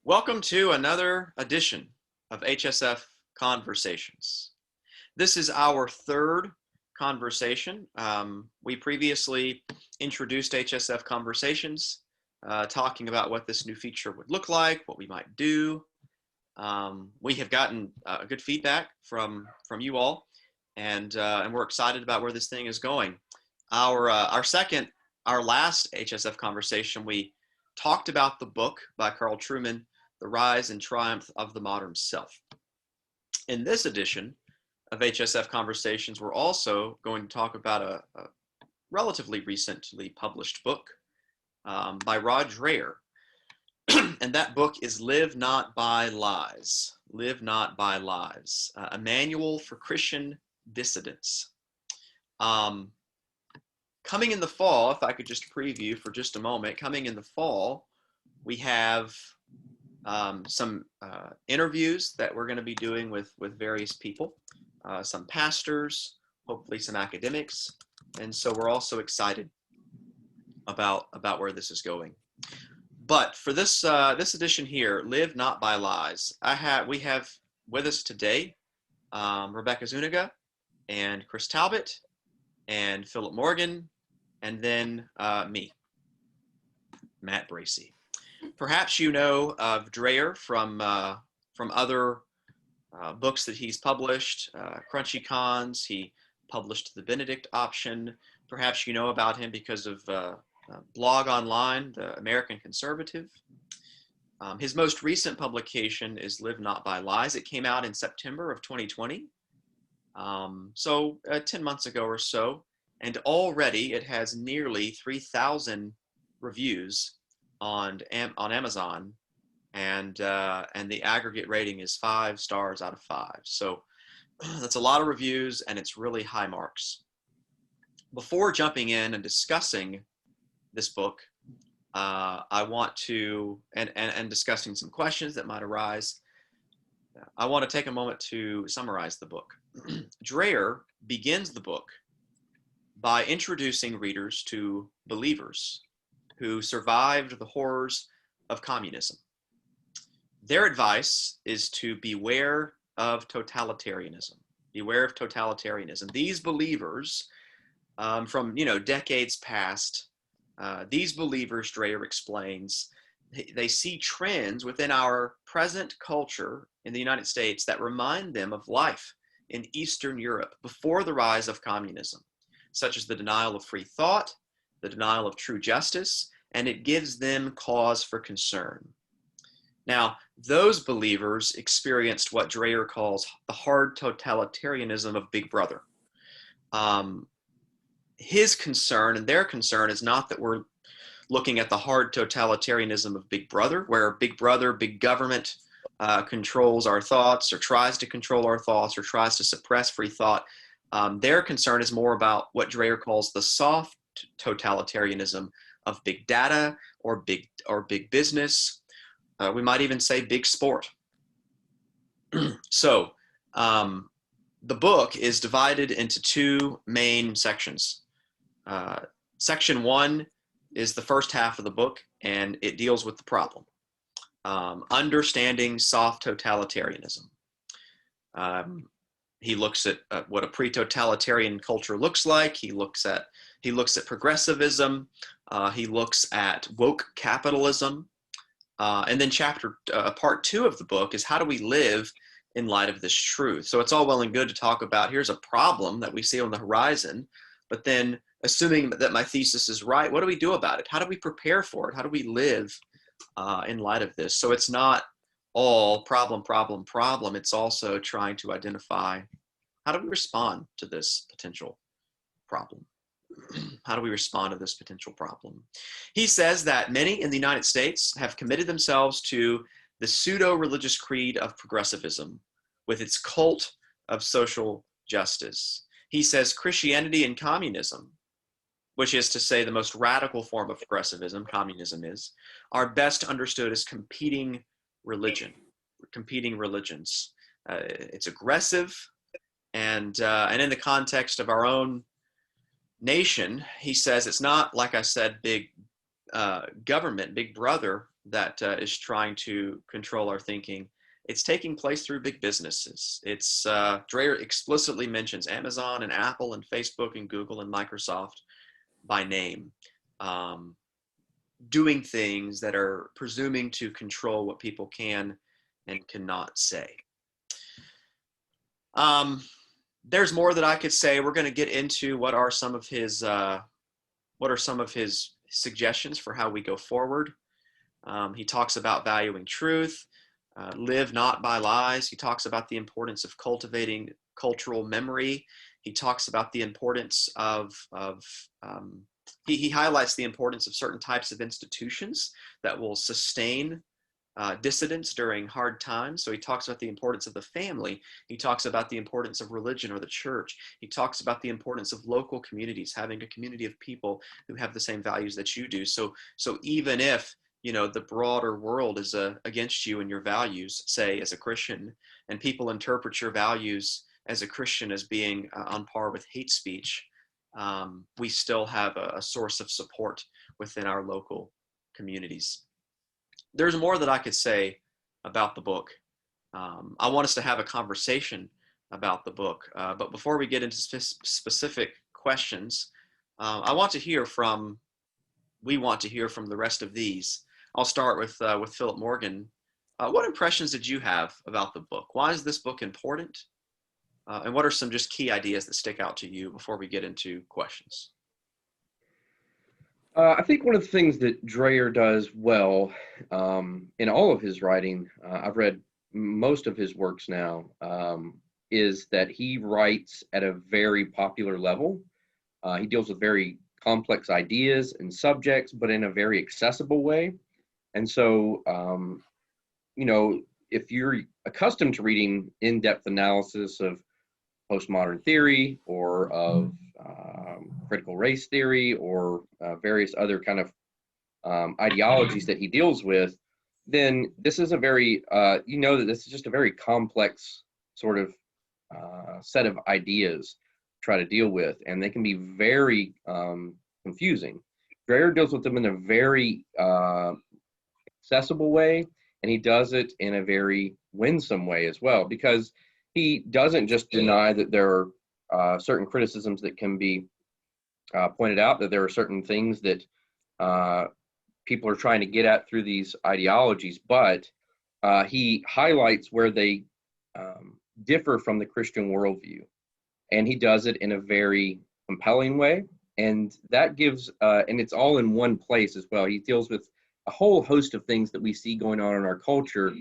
Welcome to another edition of HSF Conversations. This is our third conversation. We previously introduced HSF Conversations, talking about what this new feature would look like, what we might do. We have gotten good feedback from you all, and we're excited about where this thing is going. Our last HSF conversation, we talked about the book by Carl Trueman, The Rise and Triumph of the Modern Self. In this edition of HSF Conversations, we're also going to talk about a relatively recently published book by Rod Dreher. And that book is Live Not by Lies. Live Not by Lies, a manual for Christian dissidents. Coming in the fall, if I could just preview for just a moment, coming in the fall, we have some interviews that we're going to be doing with various people, some pastors, hopefully some academics. And so we're also excited about where this is going. But for this edition here, Live Not by Lies, we have with us today Rebecca Zuniga and Chris Talbot and Philip Morgan, and then me, Matt Bracey. Perhaps you know of Dreher from other books that he's published, Crunchy Cons. He published The Benedict Option. Perhaps you know about him because of Blog Online, The American Conservative. His most recent publication is Live Not by Lies. It came out in September of 2020, so 10 months ago or so. And already it has nearly 3,000 reviews on Amazon, and the aggregate rating is 5 stars out of 5. So that's a lot of reviews, and it's really high marks. Before jumping in and discussing this book, I want to, and discussing some questions that might arise, I want to take a moment to summarize the book. Dreher begins the book by introducing readers to believers who survived the horrors of communism. Their advice is to beware of totalitarianism. Beware of totalitarianism. These believers, from decades past, these believers, Dreher explains, they see trends within our present culture in the United States that remind them of life in Eastern Europe before the rise of communism, such as the denial of free thought, the denial of true justice, and it gives them cause for concern. Now, those believers experienced what Dreher calls the hard totalitarianism of Big Brother. His concern and their concern is not that we're looking at the hard totalitarianism of Big Brother, where Big Brother, big government controls our thoughts or tries to control our thoughts or tries to suppress free thought. Their concern is more about what Dreher calls the soft totalitarianism of big data or big business. We might even say big sport. So the book is divided into two main sections. Section 1 is the first half of the book, and it deals with the problem. Understanding soft totalitarianism. He looks at what a pre-totalitarian culture looks like. He looks at progressivism. He looks at woke capitalism. And then part 2 of the book is how do we live in light of this truth? So it's all well and good to talk about here's a problem that we see on the horizon, but then assuming that my thesis is right, what do we do about it? How do we prepare for it? How do we live in light of this? So it's not all problem. It's also trying to identify how do we respond to this potential problem? How do we respond to this potential problem? He says that many in the United States have committed themselves to the pseudo-religious creed of progressivism with its cult of social justice. He says Christianity and communism, which is to say the most radical form of progressivism, communism is, are best understood as competing religions. It's aggressive, and in the context of our own nation, he says it's not, like I said, big government, Big Brother, that is trying to control our thinking. It's taking place through big businesses. Dreher explicitly mentions Amazon and Apple and Facebook and Google and Microsoft by name, doing things that are presuming to control what people can and cannot say. There's more that I could say. We're going to get into what are some of his suggestions for how we go forward. He talks about valuing truth, live not by lies. He talks about the importance of cultivating cultural memory. He talks about the importance he highlights the importance of certain types of institutions that will sustain dissidents during hard times. So he talks about the importance of the family. He talks about the importance of religion or the church. He talks about the importance of local communities, having a community of people who have the same values that you do. So even if, you know, the broader world is against you and your values, say as a Christian, and people interpret your values as a Christian as being on par with hate speech, we still have a source of support within our local communities. There's more that I could say about the book. I want us to have a conversation about the book. But before we get into specific questions, we want to hear from the rest of these. I'll start with Philip Morgan. What impressions did you have about the book? Why is this book important? And what are some just key ideas that stick out to you before we get into questions? I think one of the things that Dreher does well in all of his writing, I've read most of his works now, is that he writes at a very popular level. He deals with very complex ideas and subjects, but in a very accessible way. And so, you know, if you're accustomed to reading in-depth analysis of postmodern theory or of critical race theory or various other kind of ideologies that he deals with, then this is a very, you know, that this is just a very complex sort of set of ideas to try to deal with, and they can be very confusing. Dreher deals with them in a very accessible way, and he does it in a very winsome way as well, because he doesn't just deny that there are certain criticisms that can be pointed out, that there are certain things that people are trying to get at through these ideologies, but he highlights where they differ from the Christian worldview. And he does it in a very compelling way. And that gives, and it's all in one place as well. He deals with a whole host of things that we see going on in our culture,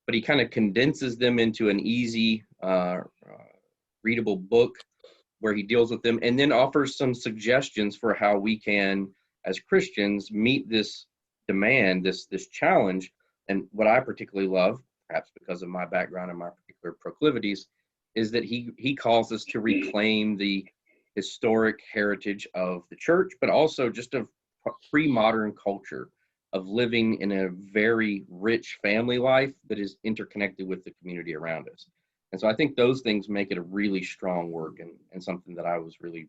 but he kind of condenses them into an easy, readable book where he deals with them and then offers some suggestions for how we can, as Christians, meet this demand, this challenge. And what I particularly love, perhaps because of my background and my particular proclivities, is that he calls us to reclaim the historic heritage of the church, but also just of pre-modern culture of living in a very rich family life that is interconnected with the community around us. And so I think those things make it a really strong work and something that I was really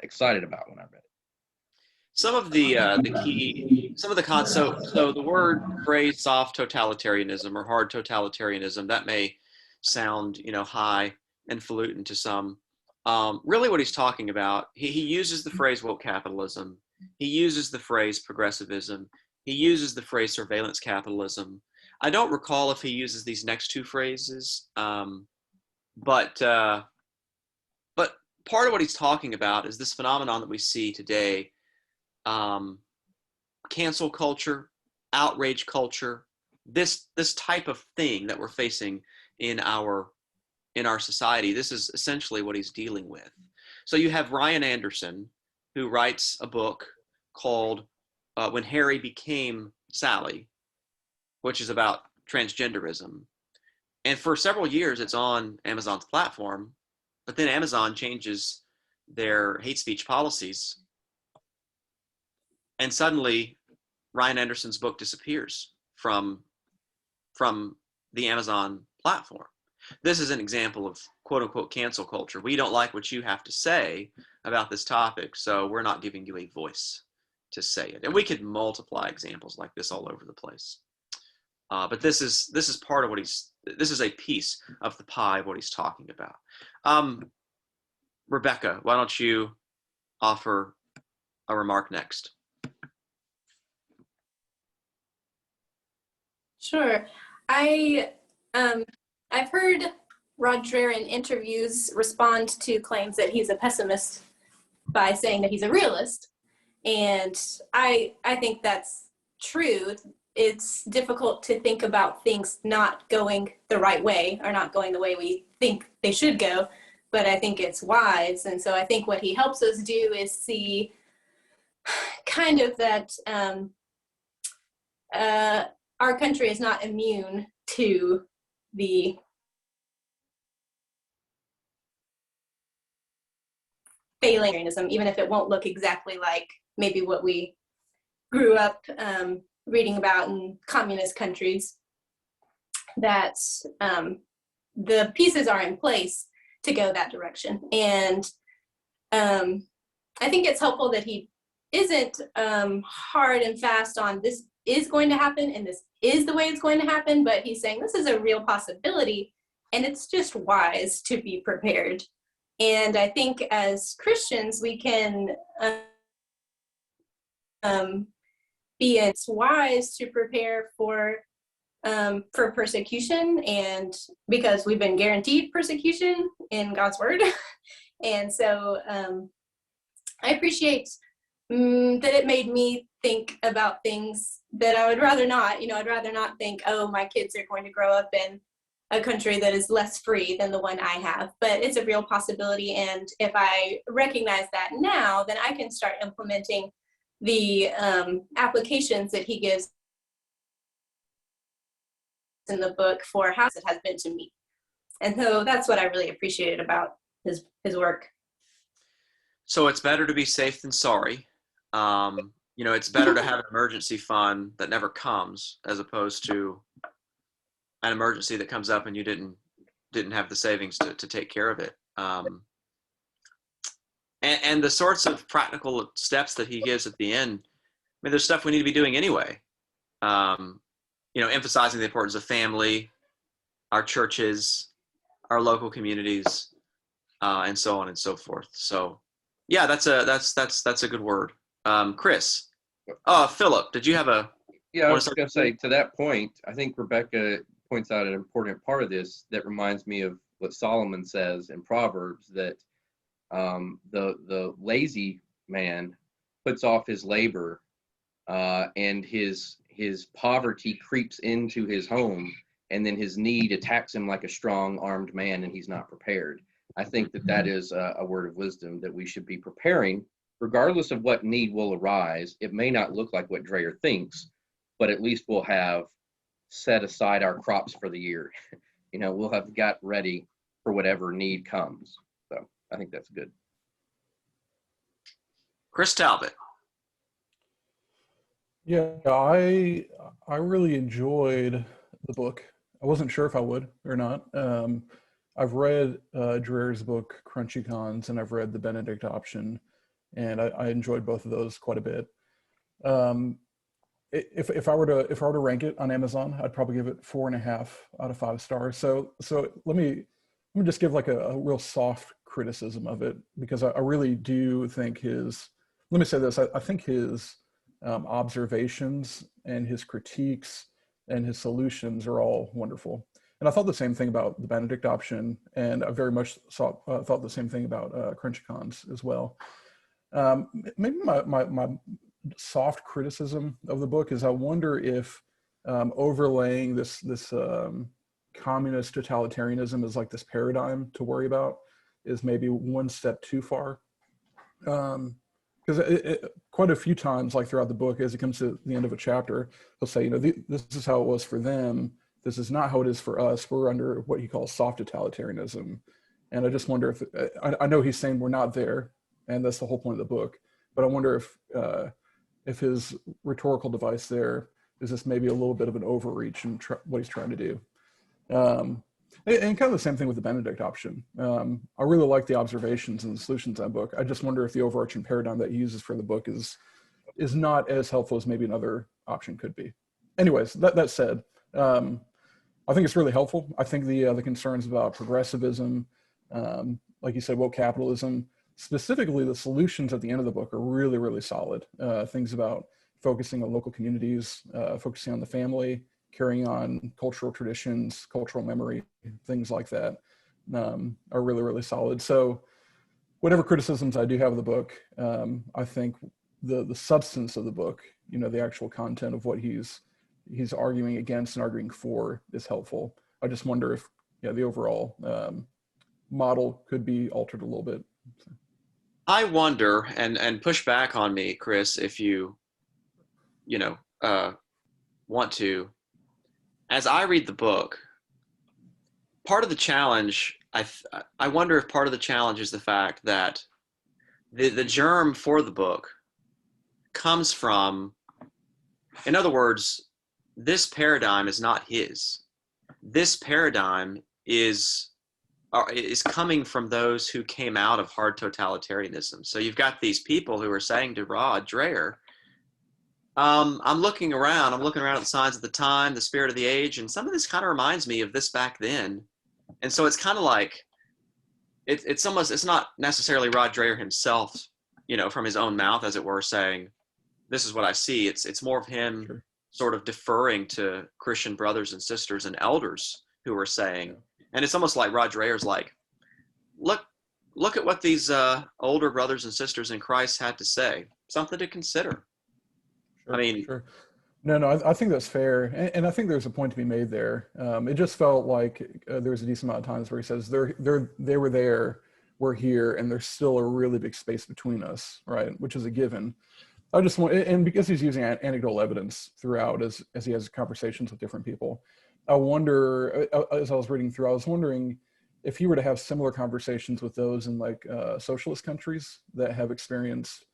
excited about when I read it. Some of the concepts. So the phrase soft totalitarianism or hard totalitarianism, that may sound, you know, high and falutin to some. Really, what he's talking about, he uses the phrase woke capitalism. He uses the phrase progressivism. He uses the phrase surveillance capitalism. I don't recall if he uses these next two phrases, but part of what he's talking about is this phenomenon that we see today, cancel culture, outrage culture, this type of thing that we're facing in our society. This is essentially what he's dealing with. So you have Ryan Anderson, who writes a book called When Harry Became Sally, which is about transgenderism. And for several years, it's on Amazon's platform, but then Amazon changes their hate speech policies. And suddenly, Ryan Anderson's book disappears from the Amazon platform. This is an example of quote unquote cancel culture. We don't like what you have to say about this topic, so we're not giving you a voice to say it. And we could multiply examples like this all over the place. But this is part of what this is a piece of the pie of what he's talking about. Rebecca, why don't you offer a remark next? Sure. I've heard Rod Dreher in interviews respond to claims that he's a pessimist by saying that he's a realist. And I think that's true. It's difficult to think about things not going the right way or not going the way we think they should go, but I think it's wise. And so I think what he helps us do is see kind of that our country is not immune to the failingism, even if it won't look exactly like maybe what we grew up reading about in communist countries, that the pieces are in place to go that direction. And I think it's helpful that he isn't hard and fast on this is going to happen and this is the way it's going to happen, but he's saying this is a real possibility and it's just wise to be prepared. And I think as Christians, we can be it's wise to prepare for persecution, and because we've been guaranteed persecution in God's word. And so I appreciate that it made me think about things that I would rather not. I'd rather not think, oh, my kids are going to grow up in a country that is less free than the one I have. But it's a real possibility. And if I recognize that now, then I can start implementing the applications that he gives in the book for how it has been to me. And so that's what I really appreciated about his work. So it's better to be safe than sorry. It's better to have an emergency fund that never comes as opposed to an emergency that comes up and you didn't have the savings to take care of it. And the sorts of practical steps that he gives at the end, I mean, there's stuff we need to be doing anyway. Emphasizing the importance of family, our churches, our local communities, and so on and so forth. So, yeah, that's a good word. Chris, Philip, did you have a? Yeah, I was going to say to that point. I think Rebecca points out an important part of this that reminds me of what Solomon says in Proverbs, that the lazy man puts off his labor, and his poverty creeps into his home, and then his need attacks him like a strong armed man, and he's not prepared. I think that is a word of wisdom, that we should be preparing regardless of what need will arise. It may not look like what Dreher thinks, but at least we'll have set aside our crops for the year. We'll have got ready for whatever need comes. So I think that's good. Chris Talbot. Yeah, I really enjoyed the book. I wasn't sure if I would or not. I've read Dreher's book, Crunchy Cons, and I've read The Benedict Option, and I enjoyed both of those quite a bit. If I were to rank it on Amazon, I'd probably give it 4.5 out of 5 stars. So let me just give like a real soft criticism of it, because I really do think let me say this, I think his observations and his critiques and his solutions are all wonderful. And I thought the same thing about The Benedict Option, and I very much thought the same thing about Crunchy Cons as well. Maybe my soft criticism of the book is I wonder if overlaying this communist totalitarianism as like this paradigm to worry about is maybe one step too far. Because quite a few times, like throughout the book, as it comes to the end of a chapter, he'll say, this is how it was for them. This is not how it is for us. We're under what he calls soft totalitarianism. And I just wonder if, I know he's saying we're not there, and that's the whole point of the book, but I wonder if his rhetorical device there is just maybe a little bit of an overreach in what he's trying to do. And kind of the same thing with The Benedict Option. I really like the observations and the solutions in that book. I just wonder if the overarching paradigm that he uses for the book is is not as helpful as maybe another option could be. Anyways, that said, I think it's really helpful. I think the concerns about progressivism, like you said, woke capitalism, specifically the solutions at the end of the book are really, really solid. Things about focusing on local communities, focusing on the family, carrying on cultural traditions, cultural memory, things like that are really, really solid. So whatever criticisms I do have of the book, I think the substance of the book, the actual content of what he's arguing against and arguing for is helpful. I just wonder if the overall model could be altered a little bit. I wonder, and push back on me, Chris, if you want to. As I read the book, part of the challenge, I wonder if part of the challenge is the fact that the germ for the book comes from, in other words, this paradigm is not his. This paradigm is coming from those who came out of hard totalitarianism. So you've got these people who are saying to Rod Dreher, I'm looking around at the signs of the time, the spirit of the age, and some of this kind of reminds me of this back then. And so it's kind of like, it's not necessarily Rod Dreher himself, from his own mouth, as it were, saying, this is what I see. It's more of him Sure. sort of deferring to Christian brothers and sisters and elders who are saying, and it's almost like Rod Dreher's like, look at what these older brothers and sisters in Christ had to say. Something to consider. Sure, I mean, sure. No, I think that's fair, and I think there's a point to be made there. It just felt like there's a decent amount of times where he says they were there, we're here, and there's still a really big space between us, right? Which is a given. I just want, and because he's using anecdotal evidence throughout as he has conversations with different people, I wonder, as I was reading through, I was wondering if he were to have similar conversations with those in like socialist countries that have experienced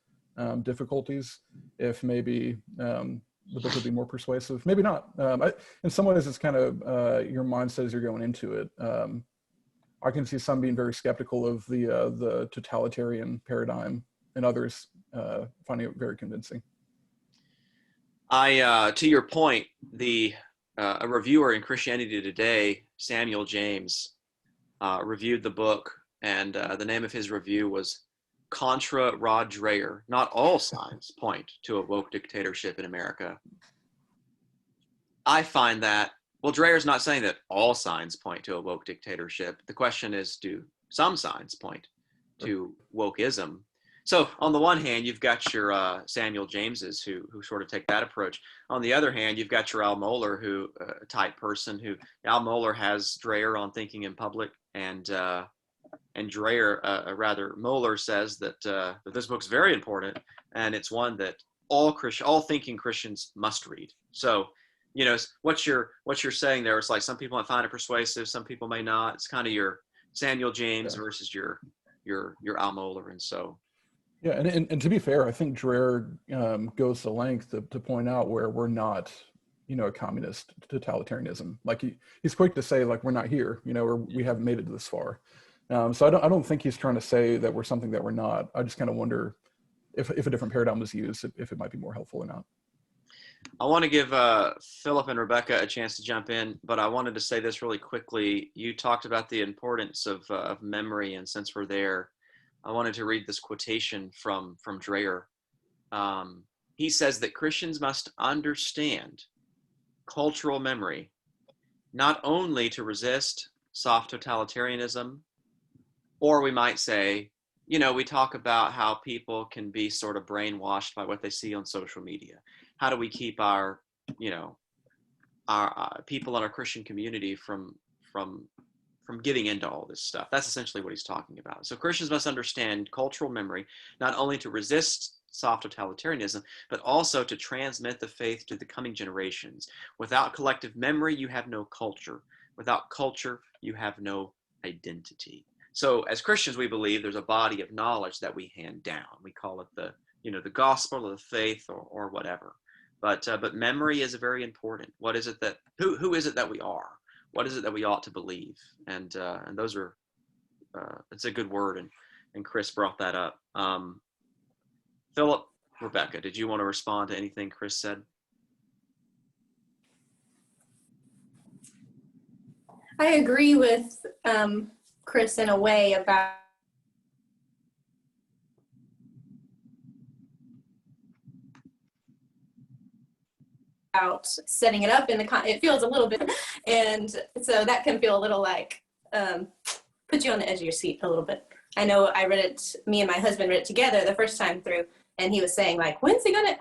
difficulties, if maybe the book would be more persuasive. Maybe not. In some ways, it's kind of your mindset as you're going into it. I can see some being very skeptical of the totalitarian paradigm, and others finding it very convincing. to your point, a reviewer in Christianity Today, Samuel James, reviewed the book, and the name of his review was Contra Rod Dreher. Not all signs point to a woke dictatorship in America. I find that, well, Dreher's not saying that all signs point to a woke dictatorship. The question is, do some signs point to wokeism? So on the one hand, you've got your Samuel Jameses who sort of take that approach. On the other hand, you've got your Al Mohler type person who Al Mohler has Dreher on Thinking in Public, and Dreher, Mohler says that this book's very important, and it's one that all thinking Christians must read. So, what you're saying there is like some people might find it persuasive, some people may not. It's kind of your Samuel James versus your Al Mohler, and so. Yeah, and to be fair, I think Dreher goes to length to point out where we're not, a communist totalitarianism. Like he's quick to say, like, we're not here, or we haven't made it this far. So I don't think he's trying to say that we're something that we're not. I just kind of wonder if a different paradigm was used, if it might be more helpful or not. I want to give Philip and Rebecca a chance to jump in, but I wanted to say this really quickly. You talked about the importance of memory, and since we're there, I wanted to read this quotation from Dreher. He says that Christians must understand cultural memory, not only to resist soft totalitarianism, or we might say, we talk about how people can be sort of brainwashed by what they see on social media. How do we keep our people in our Christian community from getting into all this stuff? That's essentially what he's talking about. So Christians must understand cultural memory, not only to resist soft totalitarianism, but also to transmit the faith to the coming generations. Without collective memory, you have no culture. Without culture, you have no identity. So as Christians, we believe there's a body of knowledge that we hand down. We call it the gospel or the faith or whatever. But memory is very important. What is it that, who is it that we are? What is it that we ought to believe? And those are, it's a good word. And Chris brought that up. Philip, Rebecca, did you want to respond to anything Chris said? I agree with Chris in a way about setting it up in the it feels a little bit, and so that can feel a little like put you on the edge of your seat a little bit. I know I read it, me and my husband read it together the first time through, and he was saying like, when's he gonna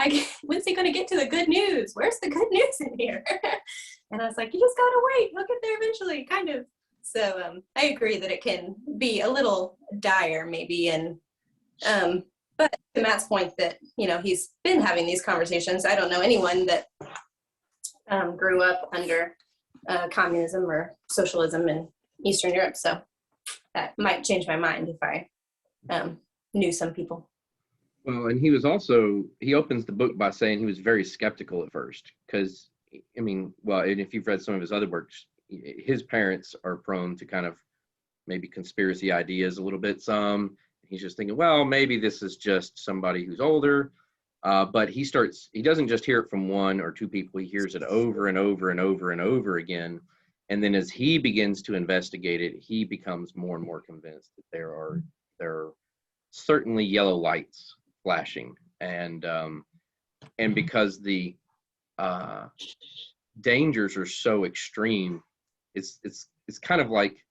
get to the good news? Where's the good news in here? And I was like, you just gotta wait, he'll get there eventually, kind of. So I agree that it can be a little dire maybe, and but to Matt's point that, you know, he's been having these conversations. I don't know anyone that grew up under communism or socialism in Eastern Europe, so that might change my mind if I knew some people. Well, and he opens the book by saying he was very skeptical at first, because, I mean, well, and if you've read some of his other works, his parents are prone to kind of maybe conspiracy ideas a little bit. He's just thinking, well, maybe this is just somebody who's older. But he doesn't just hear it from one or two people, he hears it over and over and over and over again. And then as he begins to investigate it, he becomes more and more convinced that there are certainly yellow lights flashing. And because the dangers are so extreme, it's kind of like,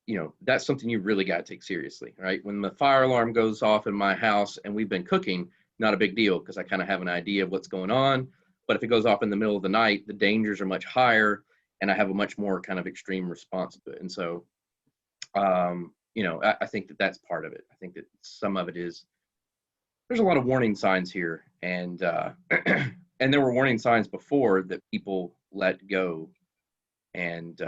you know, that's something you really got to take seriously, right? When the fire alarm goes off in my house and we've been cooking, not a big deal because I kind of have an idea of what's going on. But if it goes off in the middle of the night, the dangers are much higher and I have a much more kind of extreme response to it. And so, you know, I think that that's part of it. I think that some of it is, there's a lot of warning signs here. And and there were warning signs before that people let go. And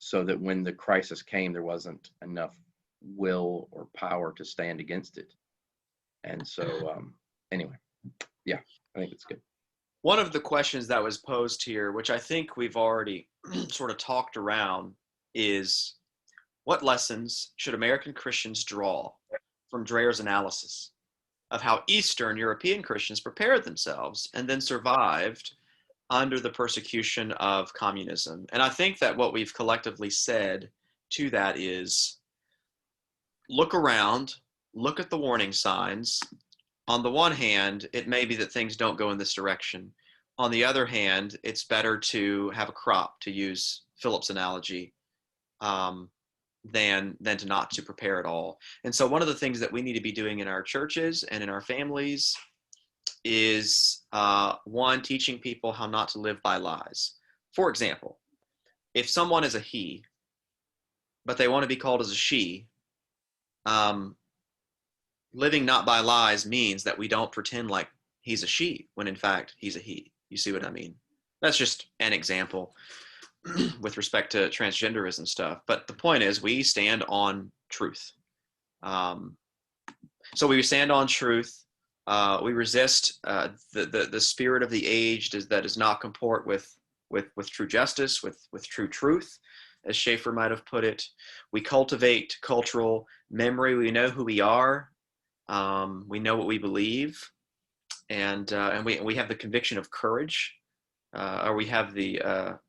so that when the crisis came, there wasn't enough will or power to stand against it. And so, anyway, yeah, I think it's good. One of the questions that was posed here, which I think we've already sort of talked around, is what lessons should American Christians draw from Dreher's analysis of how Eastern European Christians prepared themselves and then survived under the persecution of communism? And I think that what we've collectively said to that is, look around, look at the warning signs. On the one hand, it may be that things don't go in this direction. On the other hand, it's better to have a crop, to use Philip's analogy, than to not to prepare at all. And so one of the things that we need to be doing in our churches and in our families is one, teaching people how not to live by lies. For example, if someone is a he, but they want to be called as a she, living not by lies means that we don't pretend like he's a she when in fact he's a he. You see what I mean? That's just an example with respect to transgenderism stuff. But the point is, we stand on truth. So we stand on truth. We resist the spirit of the age that does not comport with true justice, with true truth, as Schaeffer might have put it. We cultivate cultural memory. We know who we are. We know what we believe, and we have the conviction of courage, or we have the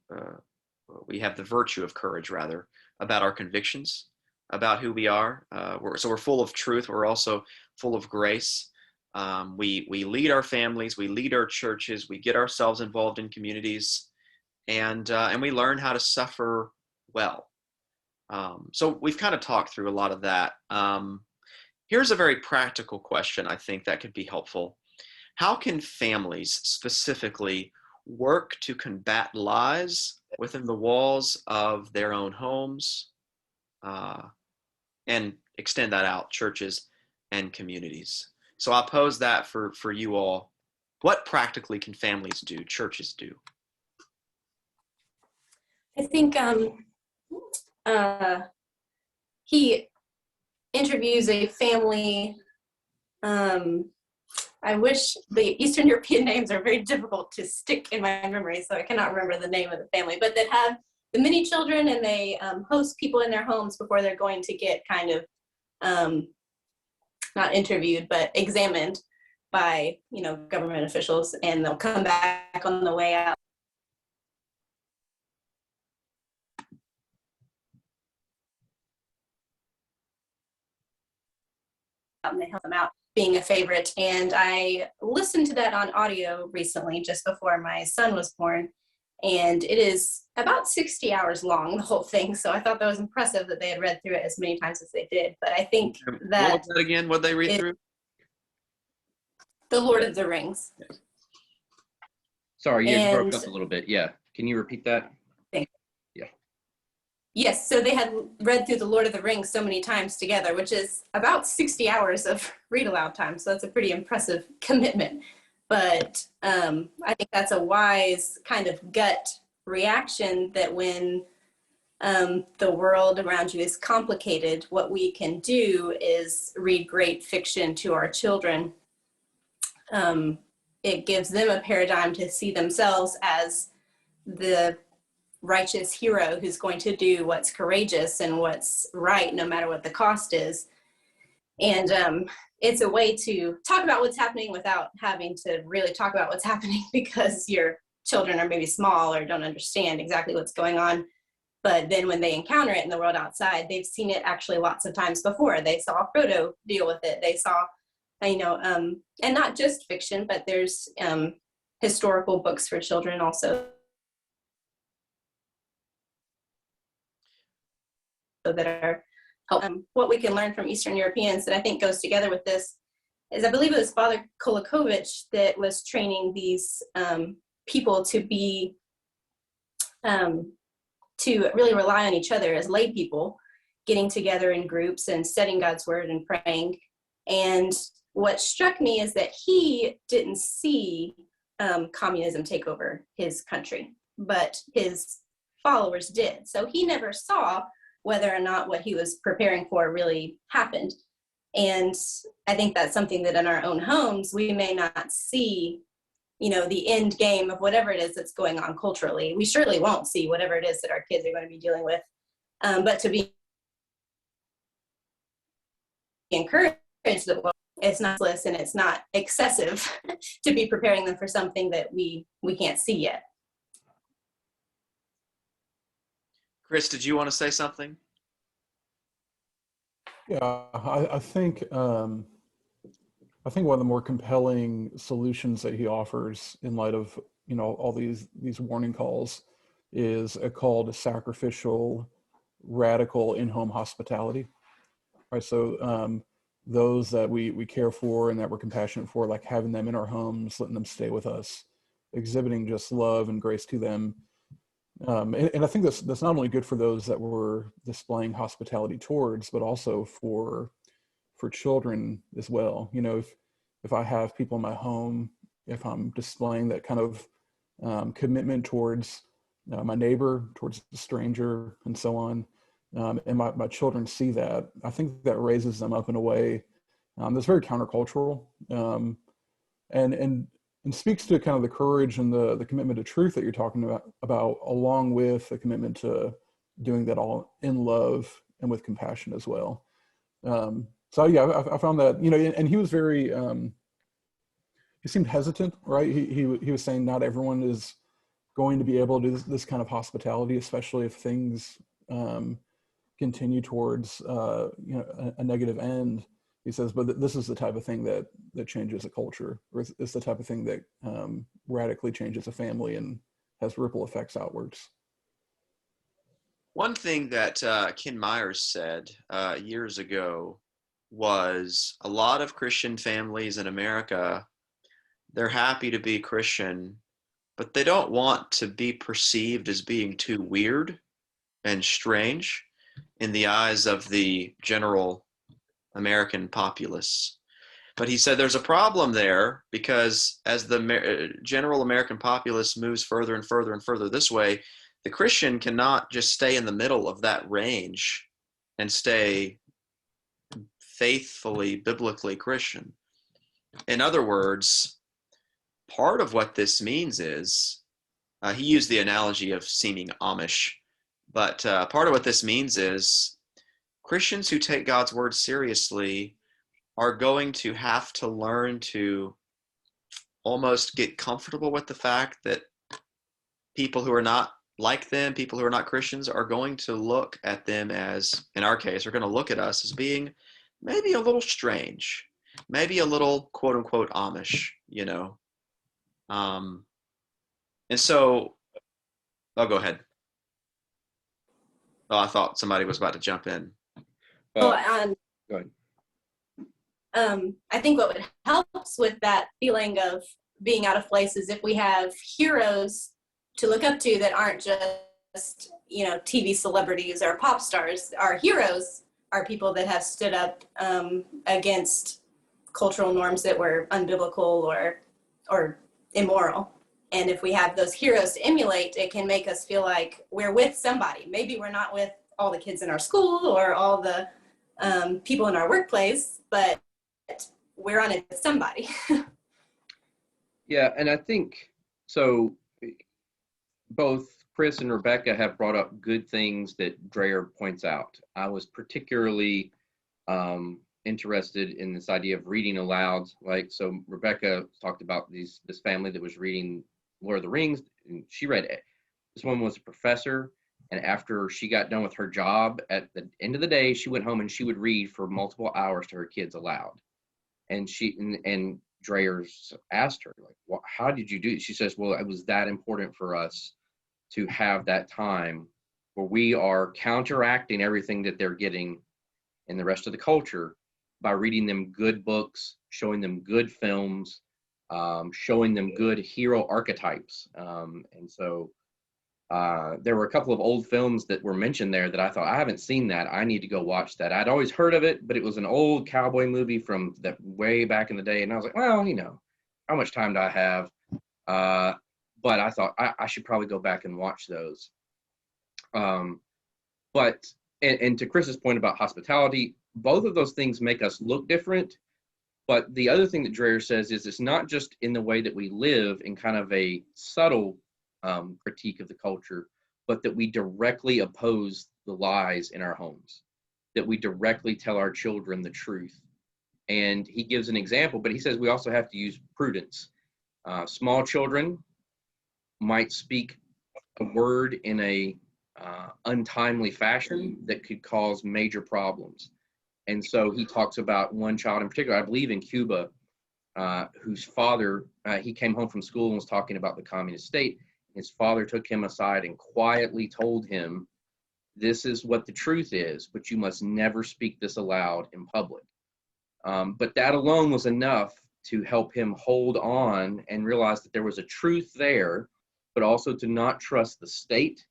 virtue of courage, rather, about our convictions, about who we are. So we're full of truth. We're also full of grace. We lead our families, we lead our churches, we get ourselves involved in communities, and we learn how to suffer well. So we've kind of talked through a lot of that. Here's a very practical question I think that could be helpful. How can families specifically work to combat lies within the walls of their own homes, and extend that out, churches and communities? So I'll pose that for you all. What practically can families do, churches do? I think he interviews a family. I wish the Eastern European names are very difficult to stick in my memory, so I cannot remember the name of the family, but that have the many children, and they host people in their homes before they're going to get kind of, not interviewed, but examined by, government officials, and they'll come back on the way out. And they help them out, being a favorite. And I listened to that on audio recently, just before my son was born. And it is about 60 hours long, the whole thing. So I thought that was impressive that they had read through it as many times as they did. But I think that— What was that again? What they read through? The Lord of the Rings. Sorry, you broke up a little bit. Yeah. Can you repeat that? Yeah. Yes, so they had read through The Lord of the Rings so many times together, which is about 60 hours of read aloud time. So that's a pretty impressive commitment. But I think that's a wise kind of gut reaction, that when the world around you is complicated, what we can do is read great fiction to our children. It gives them a paradigm to see themselves as the righteous hero who's going to do what's courageous and what's right, no matter what the cost is. And it's a way to talk about what's happening without having to really talk about what's happening, because your children are maybe small or don't understand exactly what's going on. But then when they encounter it in the world outside, they've seen it actually lots of times before. They saw Frodo deal with it. They saw, and not just fiction, but there's historical books for children also that are what we can learn from Eastern Europeans that I think goes together with this is, I believe it was Father Kolakovich that was training these people to be, to really rely on each other as lay people, getting together in groups and studying God's word and praying. And what struck me is that he didn't see communism take over his country, but his followers did. So he never saw whether or not what he was preparing for really happened. And I think that's something that in our own homes, we may not see, the end game of whatever it is that's going on culturally. We surely won't see whatever it is that our kids are going to be dealing with. But to be encouraged that, well, it's not useless and it's not excessive to be preparing them for something that we can't see yet. Chris, did you want to say something? Yeah, I think one of the more compelling solutions that he offers in light of all these warning calls is a call to sacrificial, radical in-home hospitality. Right, so those that we care for and that we're compassionate for, like having them in our homes, letting them stay with us, exhibiting just love and grace to them. And I think that's not only good for those that we're displaying hospitality towards, but also for children as well. If I have people in my home, if I'm displaying that kind of commitment towards my neighbor, towards the stranger, and so on, and my children see that, I think that raises them up in a way that's very countercultural, and speaks to kind of the courage and the commitment to truth that you're talking about, along with the commitment to doing that all in love and with compassion as well. So yeah, I found that, and he was very, he seemed hesitant, right? He was saying not everyone is going to be able to do this kind of hospitality, especially if things continue towards a negative end. He says, but this is the type of thing that changes a culture, or it's the type of thing that radically changes a family and has ripple effects outwards. One thing that Ken Myers said years ago was a lot of Christian families in America, they're happy to be Christian, but they don't want to be perceived as being too weird and strange in the eyes of the general American populace. But he said there's a problem there, because as the general American populace moves further and further and further this way, the Christian cannot just stay in the middle of that range and stay faithfully, biblically Christian. In other words, part of what this means is, he used the analogy of seeming Amish, but part of what this means is Christians who take God's word seriously are going to have to learn to almost get comfortable with the fact that people who are not like them, people who are not Christians, are going to look at them as, in our case, are going to look at us as being maybe a little strange, maybe a little quote unquote Amish, you know. And so, oh, go ahead. Oh, I thought somebody was about to jump in. Well, Go ahead. I think what would helps with that feeling of being out of place is if we have heroes to look up to that aren't just, you know, TV celebrities or pop stars. Our heroes are people that have stood up against cultural norms that were unbiblical or immoral. And if we have those heroes to emulate, it can make us feel like we're with somebody. Maybe we're not with all the kids in our school or all the people in our workplace, but we're on it with somebody. Yeah, and I think so. Both Chris and Rebecca have brought up good things that Dreher points out. I was particularly interested in this idea of reading aloud. Like, so Rebecca talked about this family that was reading Lord of the Rings, and she read it. This woman was a professor, and after she got done with her job, at the end of the day, she went home and she would read for multiple hours to her kids aloud. And and Dreher asked her, like, well, how did you do it? She says, well, it was that important for us to have that time where we are counteracting everything that they're getting in the rest of the culture by reading them good books, showing them good films, showing them good hero archetypes. And so there were a couple of old films that were mentioned there that I thought, I haven't seen that. I need to go watch that. I'd always heard of it, but it was an old cowboy movie from that way back in the day. And I was like, well, you know, how much time do I have? But I thought I should probably go back and watch those. But to Chris's point about hospitality, both of those things make us look different. But the other thing that Dreher says is it's not just in the way that we live in kind of a subtle critique of the culture, but that we directly oppose the lies in our homes, that we directly tell our children the truth. And he gives an example, but he says we also have to use prudence. Small children might speak a word in a untimely fashion that could cause major problems. And so he talks about one child in particular, I believe in Cuba, whose father, he came home from school and was talking about the communist state. His father took him aside and quietly told him, this is what the truth is, but you must never speak this aloud in public. But that alone was enough to help him hold on and realize that there was a truth there, but also to not trust the state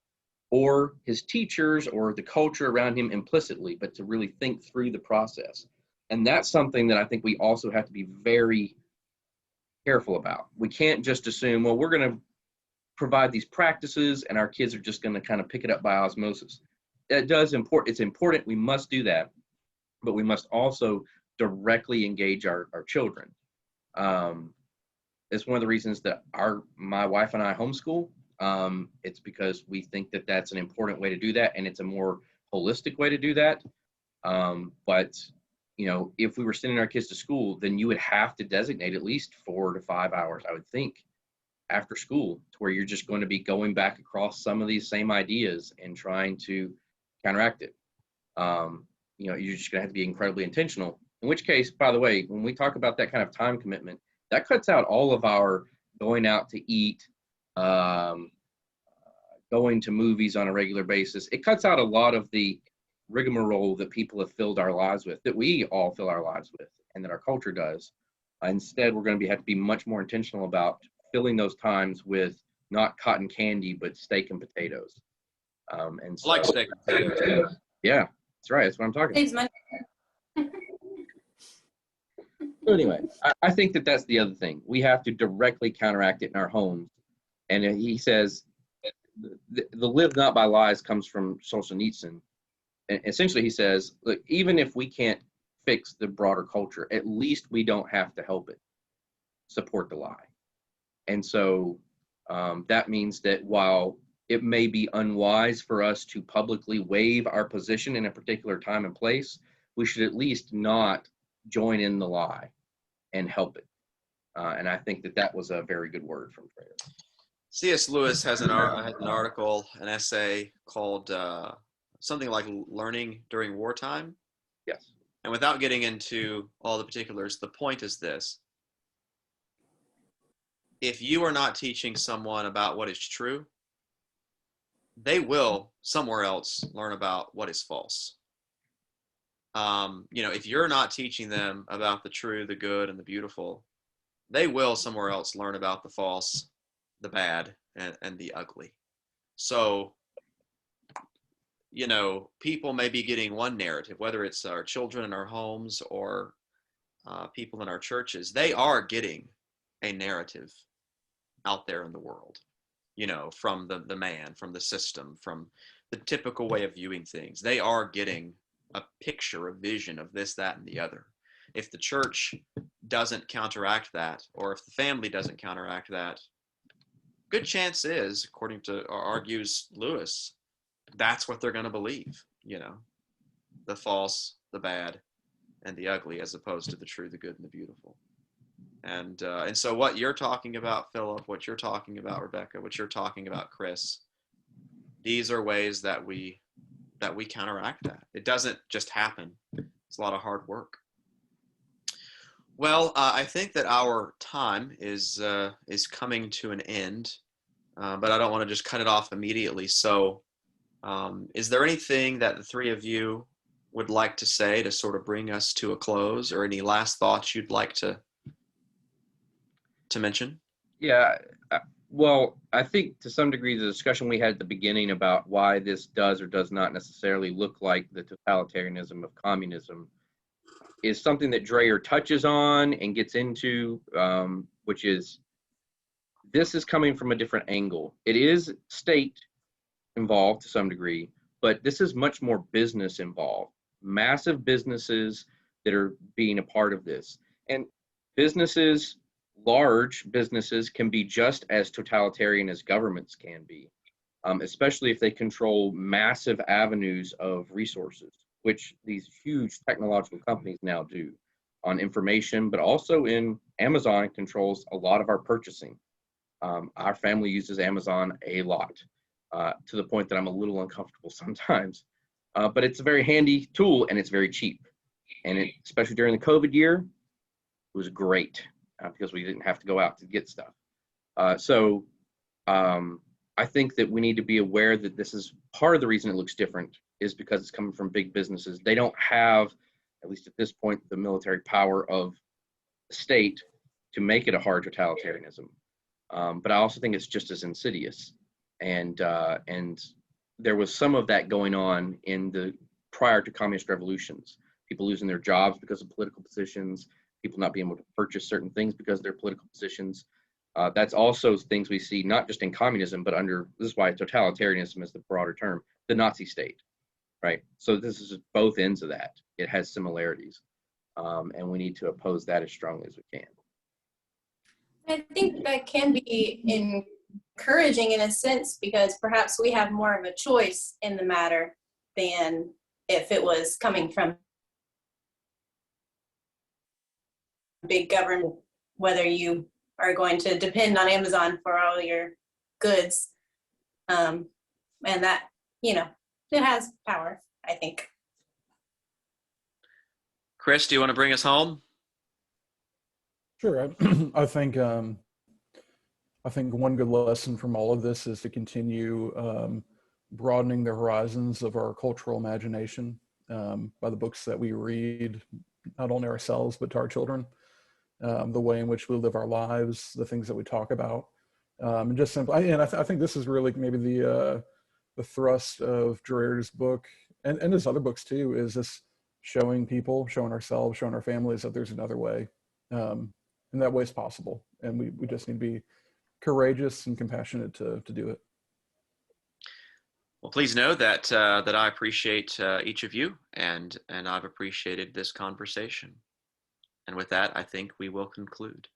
or his teachers or the culture around him implicitly, but to really think through the process. And that's something that I think we also have to be very careful about. We can't just assume, well, we're going to provide these practices and our kids are just going to kind of pick it up by osmosis. It's important, we must do that, but we must also directly engage our children. It's one of the reasons that my wife and I homeschool. It's because we think that that's an important way to do that, and it's a more holistic way to do that. But you know, if we were sending our kids to school, then you would have to designate at least 4 to 5 hours, I would think, after school, to where you're just going to be going back across some of these same ideas and trying to counteract it. You know, you're just going to have to be incredibly intentional. In which case, by the way, when we talk about that kind of time commitment, that cuts out all of our going out to eat, going to movies on a regular basis. It cuts out a lot of the rigmarole that people have filled our lives with, that we all fill our lives with, and that our culture does. Instead, we're going to have to be much more intentional about filling those times with not cotton candy, but steak and potatoes. And so, I like steak and potatoes. Yeah, that's right. That's what I'm talking about. Saves money. So anyway, I think that that's the other thing. We have to directly counteract it in our homes. And he says, the live not by lies comes from Solzhenitsyn. And essentially he says, look, even if we can't fix the broader culture, at least we don't have to help it support the lie. And so that means that while it may be unwise for us to publicly waive our position in a particular time and place, we should at least not join in the lie and help it. And I think that that was a very good word from Dreher. C.S. Lewis has an article, an essay called something like Learning During Wartime. Yes. And without getting into all the particulars, the point is this. If you are not teaching someone about what is true, they will somewhere else learn about what is false. If you're not teaching them about the true, the good, and the beautiful, they will somewhere else learn about the false, the bad, and the ugly. So, people may be getting one narrative, whether it's our children in our homes or people in our churches. They are getting a narrative out there in the world, from the man, from the system, from the typical way of viewing things. They are getting a picture, a vision of this, that, and the other. If the church doesn't counteract that, or if the family doesn't counteract that, good chance is, according to, or argues Lewis, that's what they're going to believe, the false, the bad, and the ugly, as opposed to the true, the good, and the beautiful. And so what you're talking about, Philip, what you're talking about, Rebecca, what you're talking about, Chris, these are ways that we counteract that. It doesn't just happen. It's a lot of hard work. Well, I think that our time is coming to an end, but I don't want to just cut it off immediately. So is there anything that the three of you would like to say to sort of bring us to a close, or any last thoughts you'd like to mention? Yeah. Well, I think to some degree the discussion we had at the beginning about why this does or does not necessarily look like the totalitarianism of communism is something that Dreher touches on and gets into, which is this is coming from a different angle. It is state involved to some degree, but this is much more business involved. Massive businesses that are being a part of this. And businesses, large businesses, can be just as totalitarian as governments can be, especially if they control massive avenues of resources, which these huge technological companies now do on information, but also in Amazon controls a lot of our purchasing. Our family uses Amazon a lot, to the point that I'm a little uncomfortable sometimes, but it's a very handy tool and it's very cheap. And especially during the COVID year, it was great. Because we didn't have to go out to get stuff. So I think that we need to be aware that this is part of the reason it looks different is because it's coming from big businesses. They don't have, at least at this point, the military power of the state to make it a hard totalitarianism. But I also think it's just as insidious. And there was some of that going on in the prior to communist revolutions, people losing their jobs because of political positions, people not being able to purchase certain things because of their political positions. That's also things we see not just in communism, but this is why totalitarianism is the broader term, the Nazi state, right? So this is both ends of that. It has similarities, and we need to oppose that as strongly as we can. I think that can be encouraging in a sense, because perhaps we have more of a choice in the matter than if it was coming from big government, whether you are going to depend on Amazon for all your goods. And that, it has power, I think. Chris, do you want to bring us home? Sure. I think one good lesson from all of this is to continue broadening the horizons of our cultural imagination by the books that we read, not only ourselves, but to our children. The way in which we live our lives, the things that we talk about, and just simply. And I think this is really maybe the thrust of Dreher's book and his other books too, is just showing people, showing ourselves, showing our families that there's another way, and that way is possible. And we just need to be courageous and compassionate to do it. Well, please know that I appreciate each of you, and I've appreciated this conversation. And with that, I think we will conclude.